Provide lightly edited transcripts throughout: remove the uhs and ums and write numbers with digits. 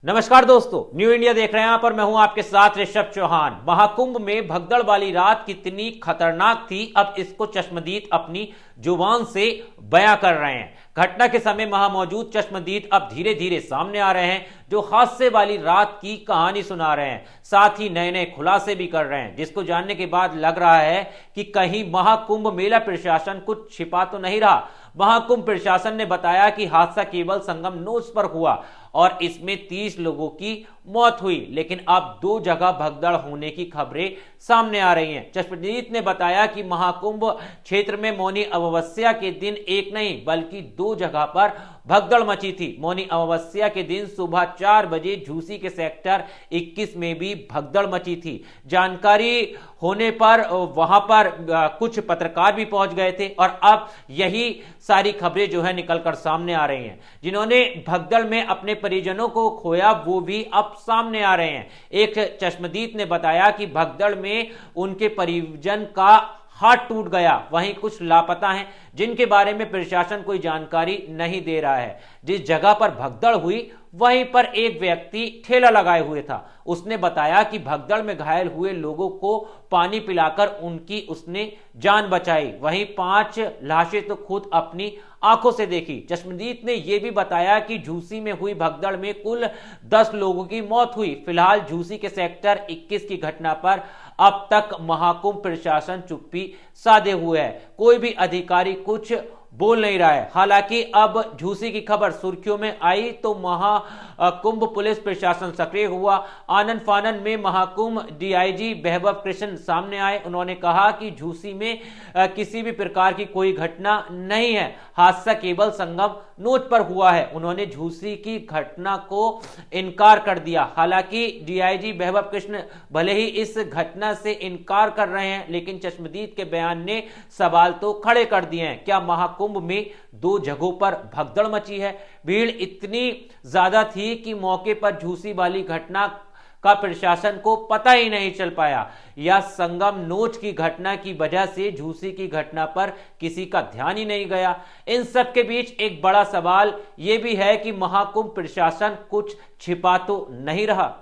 नमस्कार दोस्तों, new India देख रहे हैं आप और मैं हूं आपके साथ ऋषभ चौहान। महाकुंभ में भगदड़ वाली रात कितनी खतरनाक थी, अब इसको चश्मदीद अपनी जुबान से बयां कर रहे हैं। घटना के समय वहां मौजूद चश्मदीद अब धीरे धीरे सामने आ रहे हैं, जो हादसे वाली रात की कहानी सुना रहे हैं, साथ ही नए नए खुलासे भी कर रहे हैं, जिसको जानने के बाद लग रहा है कि कहीं महाकुंभ मेला प्रशासन कुछ छिपा तो नहीं रहा। महाकुंभ प्रशासन ने बताया कि हादसा केवल संगम नोच पर हुआ और इसमें 30 लोगों की मौत हुई, लेकिन अब 2 जगह भगदड़ होने की खबरें सामने आ रही हैं। चश्मदीद ने बताया कि महाकुंभ क्षेत्र में मौनी अमावस्या के दिन एक नहीं बल्कि 2 जगह पर भगदड़ मची थी। मौनी अमावस्या के दिन सुबह 4 बजे झूसी के सेक्टर 21 में भी भगदड़ मची थी। जानकारी होने पर वहां पर कुछ पत्रकार भी पहुंच गए थे और अब यही सारी खबरें जो है निकलकर सामने आ रही हैं। जिन्होंने भगदड़ में अपने परिजनों को खोया वो भी अब सामने आ रहे हैं। एक चश्मदीद ने बताया कि भगदड़ में उनके परिजन का हाथ टूट गया, वहीं कुछ लापता हैं जिनके बारे में प्रशासन कोई जानकारी नहीं दे रहा है। जिस जगह पर भगदड़ हुई वहीं पर एक व्यक्ति ठेला लगाए हुए था। उसने बताया कि भगदड़ में घायल हुए लोगों को पानी पिलाकर उनकी उसने जान बचाई। वहीं 5 लाशें तो खुद अपनी आंखों से देखी। चश्मदीद ने यह भी बताया कि झूसी में हुई भगदड़ में कुल 10 लोगों की मौत हुई। फिलहाल झूसी के सेक्टर 21 की घटना पर अब तक महाकुंभ प्रशासन चुप्पी साधे हुए है, कोई भी अधिकारी कुछ बोल नहीं रहा है। हालांकि अब झूसी की खबर सुर्खियों में आई तो महाकुंभ पुलिस प्रशासन सक्रिय हुआ। आनन फानन में महाकुंभ डीआईजी वैभव कृष्ण सामने आए। उन्होंने कहा कि झूसी में किसी भी प्रकार की कोई घटना नहीं है, हादसा केवल संगम नोच पर हुआ है। उन्होंने झूसी की घटना को इनकार कर दिया। हालांकि डीआईजी वैभव कृष्ण भले ही इस घटना से इनकार कर रहे हैं, लेकिन चश्मदीद के बयान ने सवाल तो खड़े कर दिए हैं। क्या महाकुंभ में 2 जगहों पर भगदड़ मची है? भीड़ इतनी ज्यादा थी कि मौके पर झूसी वाली घटना का प्रशासन को पता ही नहीं चल पाया, या संगम नोच की घटना की वजह से झूसी की घटना पर किसी का ध्यान ही नहीं गया। इन सब के बीच एक बड़ा सवाल यह भी है कि महाकुंभ प्रशासन कुछ छिपा तो नहीं रहा।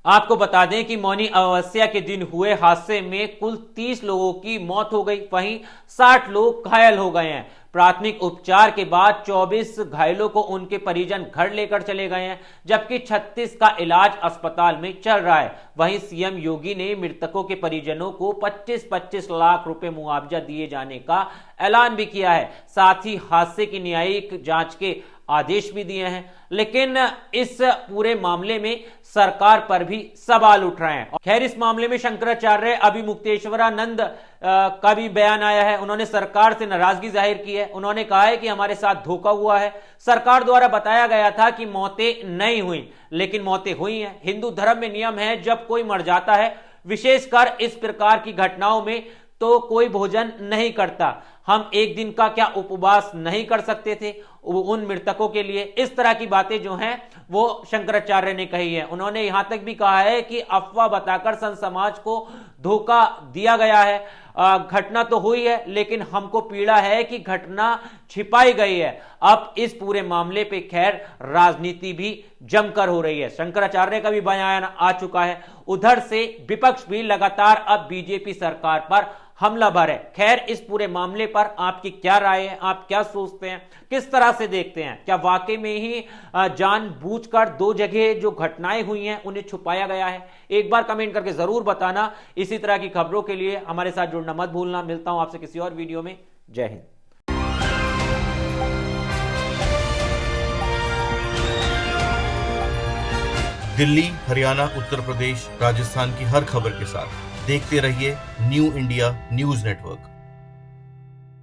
आपको बता दें कि मौनी अमावस्या के दिन हुए हादसे में कुल 30 लोगों की मौत हो गई, वहीं 60 लोग घायल हो गए हैं। प्राथमिक उपचार के बाद 24 घायलों को उनके परिजन घर लेकर चले गए हैं, जबकि 36 का इलाज अस्पताल में चल रहा है। वहीं सीएम योगी ने मृतकों के परिजनों को 25-25 लाख रुपए मुआवजा दिए जाने का ऐलान भी किया है। साथ ही हादसे की न्यायिक जांच के आदेश भी दिए हैं। लेकिन इस पूरे मामले में सरकार पर भी सवाल उठ रहे हैं। खैर, इस मामले में शंकराचार्य अभिमुक्तेश्वरानंद का भी बयान आया है। उन्होंने सरकार से नाराजगी जाहिर की है। उन्होंने कहा है कि हमारे साथ धोखा हुआ है। सरकार द्वारा बताया गया था कि मौतें नहीं हुई, लेकिन मौतें हुई हैं। हिंदू धर्म में नियम है, जब कोई मर जाता है, विशेषकर इस प्रकार की घटनाओं में, तो कोई भोजन नहीं करता। हम एक दिन का क्या उपवास नहीं कर सकते थे उन मृतकों के लिए? इस तरह की बातें जो हैं वो शंकराचार्य ने कही है। उन्होंने यहां तक भी कहा है कि अफवाह बताकर संत समाज को धोखा दिया गया है। घटना तो हुई है, लेकिन हमको पीड़ा है कि घटना छिपाई गई है। अब इस पूरे मामले पे खैर राजनीति भी जमकर हो रही है। शंकराचार्य का भी बयान आ चुका है। उधर से विपक्ष भी लगातार अब बीजेपी सरकार पर हमला भर है। खैर, इस पूरे मामले पर आपकी क्या राय है? आप क्या सोचते हैं? किस तरह से देखते हैं? क्या वाकई में ही जानबूझकर 2 जगह जो घटनाएं हुई हैं उन्हें छुपाया गया है? एक बार कमेंट करके जरूर बताना। इसी तरह की खबरों के लिए हमारे साथ जुड़ना मत भूलना। मिलता हूं आपसे किसी और वीडियो में। जय हिंद। दिल्ली, हरियाणा, उत्तर प्रदेश, राजस्थान की हर खबर के साथ देखते रहिए न्यू इंडिया न्यूज नेटवर्क।